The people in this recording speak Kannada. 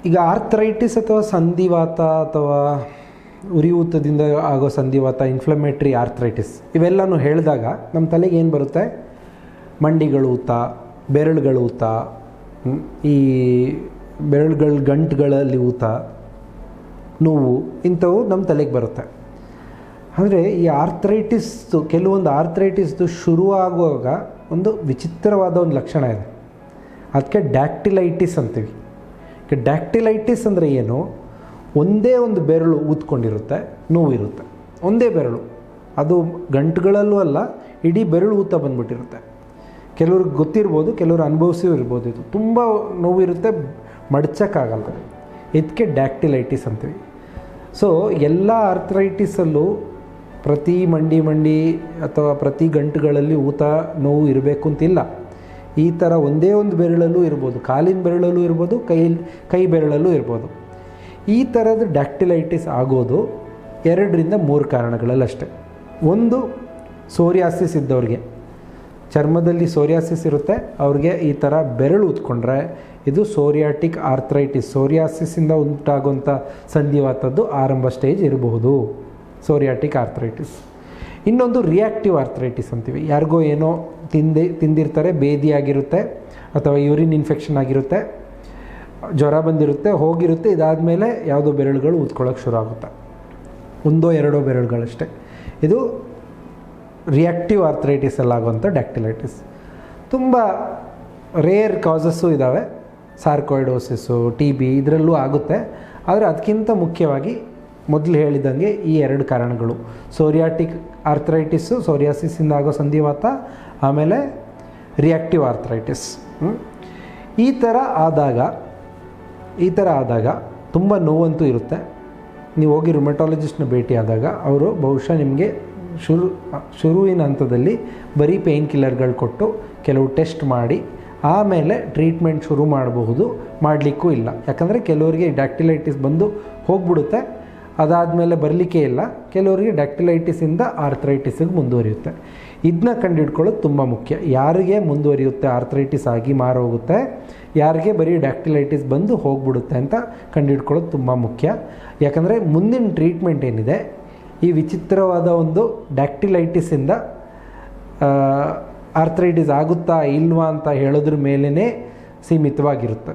ಈಗ ಆರ್ಥರೈಟಿಸ್ ಅಥವಾ ಸಂಧಿವಾತ ಅಥವಾ ಉರಿಯೂತದಿಂದ ಆಗೋ ಸಂಧಿವಾತ, ಇನ್ಫ್ಲಮೇಟ್ರಿ ಆರ್ಥರೈಟಿಸ್ ಇವೆಲ್ಲನೂ ಹೇಳಿದಾಗ ನಮ್ಮ ತಲೆಗೆ ಏನು ಬರುತ್ತೆ? ಮಂಡಿಗಳು ಊತ, ಬೆರಳುಗಳು ಊತ, ಈ ಗಂಟುಗಳಲ್ಲಿ ಊತ, ನೋವು, ಇಂಥವು ನಮ್ಮ ತಲೆಗೆ ಬರುತ್ತೆ. ಆದರೆ ಈ ಆರ್ಥರೈಟಿಸ್ದು ಕೆಲವೊಂದು ಆರ್ಥರೈಟಿಸ್ದು ಶುರುವಾಗುವಾಗ ಒಂದು ವಿಚಿತ್ರವಾದ ಒಂದು ಲಕ್ಷಣ ಇದೆ. ಅದಕ್ಕೆ ಡ್ಯಾಕ್ಟಿಲೈಟಿಸ್ ಅಂತೀವಿ. ಡ್ಯಾಕ್ಟಿಲೈಟಿಸ್ ಅಂದರೆ ಏನು? ಒಂದೇ ಒಂದು ಬೆರಳು ಊದ್ಕೊಂಡಿರುತ್ತೆ, ನೋವಿರುತ್ತೆ. ಒಂದೇ ಬೆರಳು, ಅದು ಗಂಟುಗಳಲ್ಲೂ ಅಲ್ಲ, ಇಡೀ ಬೆರಳು ಊತ ಬಂದ್ಬಿಟ್ಟಿರುತ್ತೆ. ಕೆಲವ್ರಿಗೆ ಗೊತ್ತಿರ್ಬೋದು, ಕೆಲವರು ಅನುಭವಿಸಿ ಇರ್ಬೋದು. ಇದು ತುಂಬ ನೋವಿರುತ್ತೆ, ಮಡ್ಚೋಕ್ಕಾಗಲ್ಲ. ಇದಕ್ಕೆ ಡ್ಯಾಕ್ಟಿಲೈಟಿಸ್ ಅಂತೀವಿ. ಸೊ ಎಲ್ಲ ಆರ್ಥರೈಟಿಸಲ್ಲೂ ಪ್ರತಿ ಮಂಡಿ ಅಥವಾ ಪ್ರತಿ ಗಂಟುಗಳಲ್ಲಿ ಊತ ನೋವು ಇರಬೇಕು ಅಂತಿಲ್ಲ. ಈ ಥರ ಒಂದೇ ಒಂದು ಬೆರಳಲ್ಲೂ ಇರ್ಬೋದು, ಕಾಲಿನ ಬೆರಳಲ್ಲೂ ಇರ್ಬೋದು, ಕೈ ಬೆರಳಲ್ಲೂ ಇರ್ಬೋದು. ಈ ಥರದ ಡ್ಯಾಕ್ಟಿಲೈಟಿಸ್ ಆಗೋದು 2ರಿಂದ 3 ಕಾರಣಗಳಲ್ಲಷ್ಟೇ. ಒಂದು, ಸೋರಿಯಾಸಿಸ್ ಇದ್ದವ್ರಿಗೆ, ಚರ್ಮದಲ್ಲಿ ಸೋರಿಯಾಸಿಸ್ ಇರುತ್ತೆ, ಅವ್ರಿಗೆ ಈ ಥರ ಬೆರಳು ಊದ್ಕೊಂಡ್ರೆ ಇದು ಸೋರಿಯಾಟಿಕ್ ಆರ್ಥರೈಟಿಸ್, ಸೋರಿಯಾಸಿಸ್ಸಿಂದ ಉಂಟಾಗುವಂಥ ಸಂಧಿವಾತದ್ದು ಆರಂಭ ಸ್ಟೇಜ್ ಇರಬಹುದು, ಸೋರಿಯಾಟಿಕ್ ಆರ್ಥರೈಟಿಸ್. ಇನ್ನೊಂದು ರಿಯಾಕ್ಟಿವ್ ಆರ್ಥರೈಟಿಸ್ ಅಂತೀವಿ. ಯಾರಿಗೋ ಏನೋ ತಿಂದಿರ್ತಾರೆ, ಬೇದಿಯಾಗಿರುತ್ತೆ ಅಥವಾ ಯೂರಿನ್ ಇನ್ಫೆಕ್ಷನ್ ಆಗಿರುತ್ತೆ, ಜ್ವರ ಬಂದಿರುತ್ತೆ, ಹೋಗಿರುತ್ತೆ, ಇದಾದಮೇಲೆ ಯಾವುದೋ ಬೆರಳುಗಳು ಊದ್ಕೊಳ್ಳೋಕೆ ಶುರು ಆಗುತ್ತೆ, 1-2 ಬೆರಳುಗಳಷ್ಟೇ. ಇದು ರಿಯಾಕ್ಟಿವ್ ಆರ್ಥರೈಟಿಸಲ್ಲಾಗುವಂಥ ಡ್ಯಾಕ್ಟಿಲೈಟಿಸ್. ತುಂಬ ರೇರ್ ಕಾಸಸ್ಸು ಇದ್ದಾವೆ, ಸಾರ್ಕೊಯ್ಡೋಸಿಸ್ಸು, TB ಇದರಲ್ಲೂ ಆಗುತ್ತೆ. ಆದರೆ ಅದಕ್ಕಿಂತ ಮುಖ್ಯವಾಗಿ ಮೊದಲು ಹೇಳಿದಂಗೆ ಈ 2 ಕಾರಣಗಳು, ಸೋರಿಯಾಟಿಕ್ ಆರ್ಥರೈಟಿಸ್ಸು, ಸೋರಿಯಾಸಿಸ್ಸಿಂದ ಆಗೋ ಸಂಧಿವಾತ, ಆಮೇಲೆ ರಿಯಾಕ್ಟಿವ್ ಆರ್ಥರೈಟಿಸ್. ಈ ಥರ ಆದಾಗ ತುಂಬ ನೋವಂತೂ ಇರುತ್ತೆ. ನೀವು ಹೋಗಿ ರುಮಟಾಲಜಿಸ್ಟ್ನ ಭೇಟಿ ಆದಾಗ ಅವರು ಬಹುಶಃ ನಿಮಗೆ ಶುರುವಿನ ಹಂತದಲ್ಲಿ ಬರೀ ಪೇಯ್ನ್ ಕಿಲ್ಲರ್ಗಳು ಕೊಟ್ಟು ಕೆಲವು ಟೆಸ್ಟ್ ಮಾಡಿ ಆಮೇಲೆ ಟ್ರೀಟ್ಮೆಂಟ್ ಶುರು ಮಾಡಬಹುದು, ಮಾಡಲಿಕ್ಕೂ ಇಲ್ಲ. ಯಾಕಂದರೆ ಕೆಲವರಿಗೆ ಡ್ಯಾಕ್ಟಿಲೈಟಿಸ್ ಬಂದು ಹೋಗ್ಬಿಡುತ್ತೆ, ಅದಾದಮೇಲೆ ಬರಲಿಕ್ಕೆ ಇಲ್ಲ. ಕೆಲವರಿಗೆ ಡ್ಯಾಕ್ಟಿಲೈಟಿಸಿಂದ ಆರ್ಥರೈಟಿಸಿಗೆ ಮುಂದುವರಿಯುತ್ತೆ. ಇದನ್ನ ಕಂಡುಹಿಡ್ಕೊಳ್ಳೋದು ತುಂಬ ಮುಖ್ಯ. ಯಾರಿಗೆ ಮುಂದುವರಿಯುತ್ತೆ, ಆರ್ಥರೈಟಿಸ್ ಆಗಿ ಮಾರೋಗುತ್ತೆ, ಯಾರಿಗೆ ಬರೀ ಡ್ಯಾಕ್ಟಿಲೈಟಿಸ್ ಬಂದು ಹೋಗ್ಬಿಡುತ್ತೆ ಅಂತ ಕಂಡುಹಿಡ್ಕೊಳ್ಳೋದು ತುಂಬ ಮುಖ್ಯ. ಯಾಕಂದರೆ ಮುಂದಿನ ಟ್ರೀಟ್ಮೆಂಟ್ ಏನಿದೆ, ಈ ವಿಚಿತ್ರವಾದ ಒಂದು ಡ್ಯಾಕ್ಟಿಲೈಟಿಸಿಂದ ಆರ್ಥರೈಟಿಸ್ ಆಗುತ್ತಾ ಇಲ್ವಾ ಅಂತ ಹೇಳೋದ್ರ ಮೇಲೇ ಸೀಮಿತವಾಗಿರುತ್ತೆ.